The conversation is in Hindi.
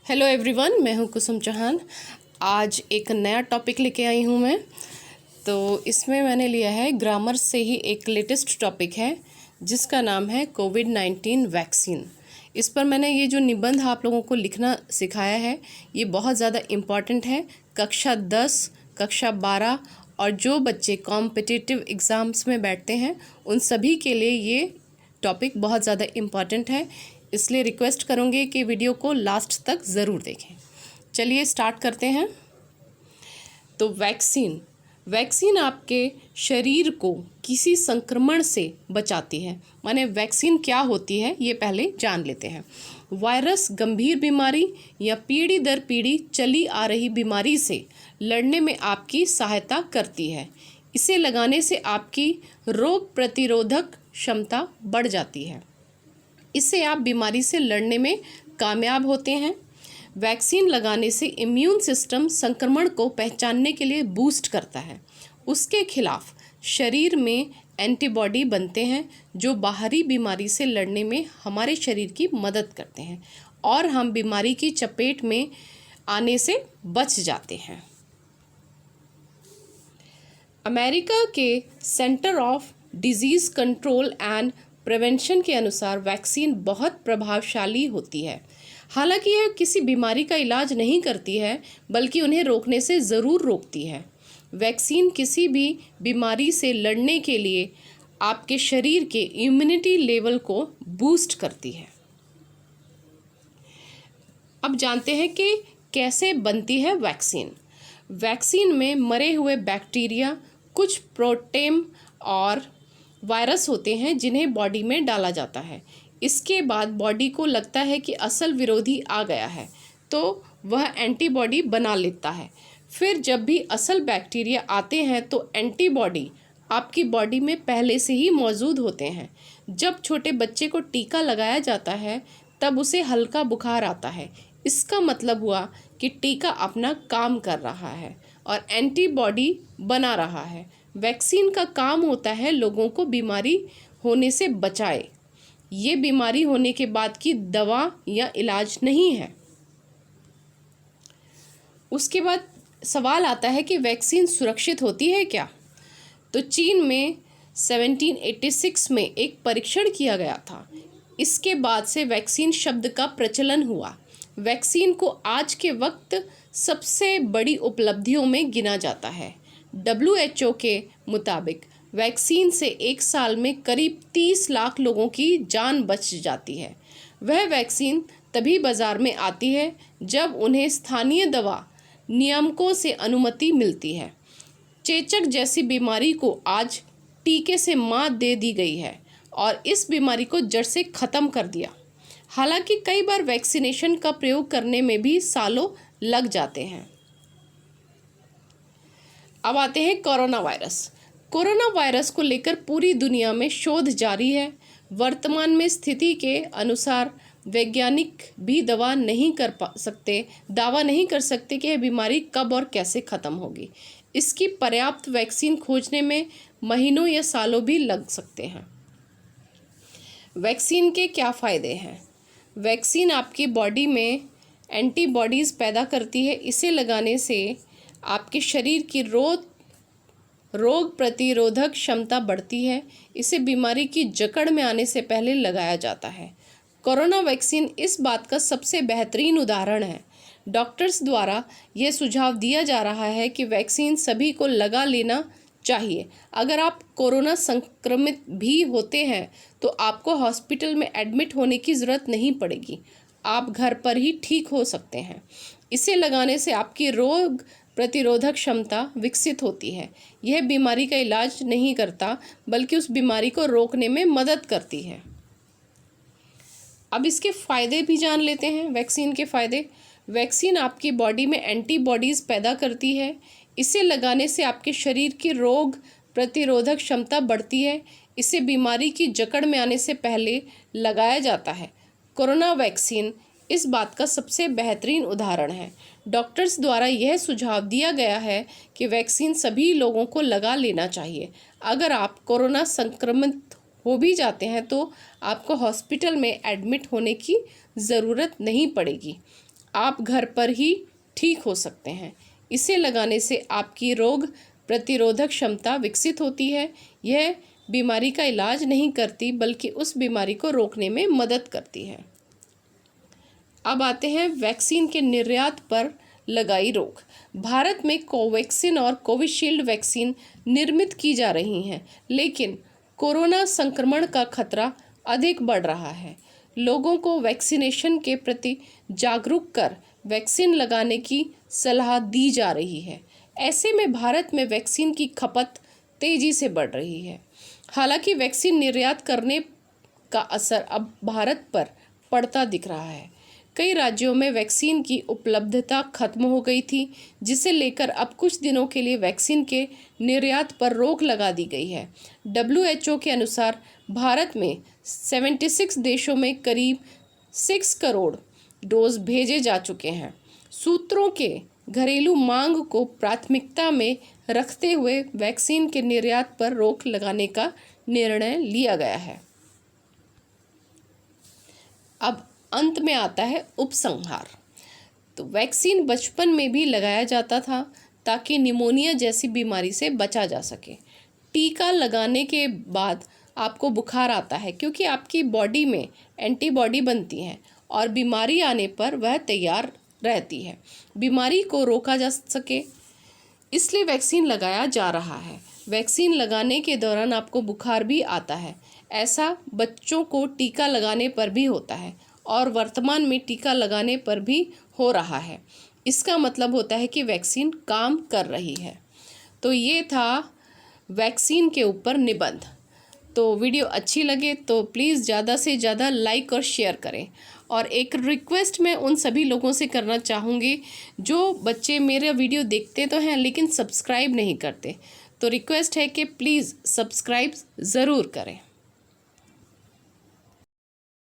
हेलो एवरीवन, मैं हूं कुसुम चौहान। आज एक नया टॉपिक लेके आई हूं मैं। तो इसमें मैंने लिया है ग्रामर से ही एक लेटेस्ट टॉपिक है जिसका नाम है कोविड-19 वैक्सीन। इस पर मैंने ये जो निबंध आप लोगों को लिखना सिखाया है ये बहुत ज़्यादा इम्पॉर्टेंट है। कक्षा 10, कक्षा 12 और जो बच्चे कॉम्पिटिटिव एग्ज़ाम्स में बैठते हैं उन सभी के लिए ये टॉपिक बहुत ज़्यादा इम्पॉर्टेंट है, इसलिए रिक्वेस्ट करूँगी कि वीडियो को लास्ट तक ज़रूर देखें। चलिए स्टार्ट करते हैं। तो वैक्सीन आपके शरीर को किसी संक्रमण से बचाती है। माने वैक्सीन क्या होती है ये पहले जान लेते हैं। वायरस गंभीर बीमारी या पीढ़ी दर पीढ़ी चली आ रही बीमारी से लड़ने में आपकी सहायता करती है। इसे लगाने से आपकी रोग प्रतिरोधक क्षमता बढ़ जाती है। इससे आप बीमारी से लड़ने में कामयाब होते हैं। वैक्सीन लगाने से इम्यून सिस्टम संक्रमण को पहचानने के लिए बूस्ट करता है। उसके खिलाफ शरीर में एंटीबॉडी बनते हैं जो बाहरी बीमारी से लड़ने में हमारे शरीर की मदद करते हैं और हम बीमारी की चपेट में आने से बच जाते हैं। अमेरिका के centre of disease control and prevention के अनुसार वैक्सीन बहुत प्रभावशाली होती है। हालांकि यह किसी बीमारी का इलाज नहीं करती है बल्कि उन्हें रोकने से ज़रूर रोकती है। वैक्सीन किसी भी बीमारी से लड़ने के लिए आपके शरीर के इम्यूनिटी लेवल को बूस्ट करती है। अब जानते हैं कि कैसे बनती है वैक्सीन। वैक्सीन में मरे हुए बैक्टीरिया, कुछ प्रोटीन और वायरस होते हैं जिन्हें बॉडी में डाला जाता है। इसके बाद बॉडी को लगता है कि असल विरोधी आ गया है तो वह एंटीबॉडी बना लेता है। फिर जब भी असल बैक्टीरिया आते हैं तो एंटीबॉडी आपकी बॉडी में पहले से ही मौजूद होते हैं। जब छोटे बच्चे को टीका लगाया जाता है तब उसे हल्का बुखार आता है। इसका मतलब हुआ कि टीका अपना काम कर रहा है और एंटीबॉडी बना रहा है। वैक्सीन का काम होता है लोगों को बीमारी होने से बचाए। ये बीमारी होने के बाद की दवा या इलाज नहीं है। उसके बाद सवाल आता है कि वैक्सीन सुरक्षित होती है क्या? तो चीन में 1786 में एक परीक्षण किया गया था। इसके बाद से वैक्सीन शब्द का प्रचलन हुआ। वैक्सीन को आज के वक्त सबसे बड़ी उपलब्धियों में गिना जाता है। WHO के मुताबिक वैक्सीन से एक साल में करीब 30 लाख लोगों की जान बच जाती है। वह वैक्सीन तभी बाज़ार में आती है जब उन्हें स्थानीय दवा नियामकों से अनुमति मिलती है। चेचक जैसी बीमारी को आज टीके से मात दे दी गई है और इस बीमारी को जड़ से ख़त्म कर दिया। हालांकि कई बार वैक्सीनेशन का प्रयोग करने में भी सालों लग जाते हैं। अब आते हैं कोरोना वायरस। कोरोना वायरस को लेकर पूरी दुनिया में शोध जारी है। वर्तमान में स्थिति के अनुसार वैज्ञानिक भी दावा नहीं कर सकते कि यह बीमारी कब और कैसे ख़त्म होगी। इसकी पर्याप्त वैक्सीन खोजने में महीनों या सालों भी लग सकते हैं। वैक्सीन के क्या फ़ायदे हैं? वैक्सीन आपकी बॉडी में एंटीबॉडीज़ पैदा करती है। इसे लगाने से आपके शरीर की रोग प्रतिरोधक क्षमता बढ़ती है। इसे बीमारी की जकड़ में आने से पहले लगाया जाता है। कोरोना वैक्सीन इस बात का सबसे बेहतरीन उदाहरण है। डॉक्टर्स द्वारा यह सुझाव दिया जा रहा है कि वैक्सीन सभी को लगा लेना चाहिए। अगर आप कोरोना संक्रमित भी होते हैं तो आपको हॉस्पिटल में एडमिट होने की ज़रूरत नहीं पड़ेगी। आप घर पर ही ठीक हो सकते हैं। इसे लगाने से आपकी रोग प्रतिरोधक क्षमता विकसित होती है। यह बीमारी का इलाज नहीं करता बल्कि उस बीमारी को रोकने में मदद करती है। अब इसके फ़ायदे भी जान लेते हैं। वैक्सीन के फ़ायदे। वैक्सीन आपकी बॉडी में एंटीबॉडीज़ पैदा करती है। इसे लगाने से आपके शरीर की रोग प्रतिरोधक क्षमता बढ़ती है। इसे बीमारी की जकड़ में आने से पहले लगाया जाता है। कोरोना वैक्सीन इस बात का सबसे बेहतरीन उदाहरण है। डॉक्टर्स द्वारा यह सुझाव दिया गया है कि वैक्सीन सभी लोगों को लगा लेना चाहिए। अगर आप कोरोना संक्रमित हो भी जाते हैं तो आपको हॉस्पिटल में एडमिट होने की ज़रूरत नहीं पड़ेगी। आप घर पर ही ठीक हो सकते हैं। इसे लगाने से आपकी रोग प्रतिरोधक क्षमता विकसित होती है। यह बीमारी का इलाज नहीं करती बल्कि उस बीमारी को रोकने में मदद करती है। अब आते हैं वैक्सीन के निर्यात पर लगाई रोक। भारत में कोवैक्सीन और कोविशील्ड वैक्सीन निर्मित की जा रही हैं, लेकिन कोरोना संक्रमण का खतरा अधिक बढ़ रहा है। लोगों को वैक्सीनेशन के प्रति जागरूक कर वैक्सीन लगाने की सलाह दी जा रही है। ऐसे में भारत में वैक्सीन की खपत तेजी से बढ़ रही है। हालांकि वैक्सीन निर्यात करने का असर अब भारत पर पड़ता दिख रहा है। कई राज्यों में वैक्सीन की उपलब्धता खत्म हो गई थी, जिसे लेकर अब कुछ दिनों के लिए वैक्सीन के निर्यात पर रोक लगा दी गई है। WHO के अनुसार भारत में 76 देशों में करीब 6 करोड़ डोज भेजे जा चुके हैं। सूत्रों के घरेलू मांग को प्राथमिकता में रखते हुए वैक्सीन के निर्यात पर रोक लगाने का निर्णय लिया गया है। अब अंत में आता है उपसंहार। तो वैक्सीन बचपन में भी लगाया जाता था ताकि निमोनिया जैसी बीमारी से बचा जा सके। टीका लगाने के बाद आपको बुखार आता है क्योंकि आपकी बॉडी में एंटीबॉडी बनती हैं और बीमारी आने पर वह तैयार रहती है। बीमारी को रोका जा सके इसलिए वैक्सीन लगाया जा रहा है। वैक्सीन लगाने के दौरान आपको बुखार भी आता है। ऐसा बच्चों को टीका लगाने पर भी होता है और वर्तमान में टीका लगाने पर भी हो रहा है। इसका मतलब होता है कि वैक्सीन काम कर रही है। तो ये था वैक्सीन के ऊपर निबंध। तो वीडियो अच्छी लगे तो प्लीज़ ज़्यादा से ज़्यादा लाइक और शेयर करें। और एक रिक्वेस्ट मैं उन सभी लोगों से करना चाहूँगी जो बच्चे मेरा वीडियो देखते तो हैं लेकिन सब्सक्राइब नहीं करते, तो रिक्वेस्ट है कि प्लीज़ सब्सक्राइब ज़रूर करें।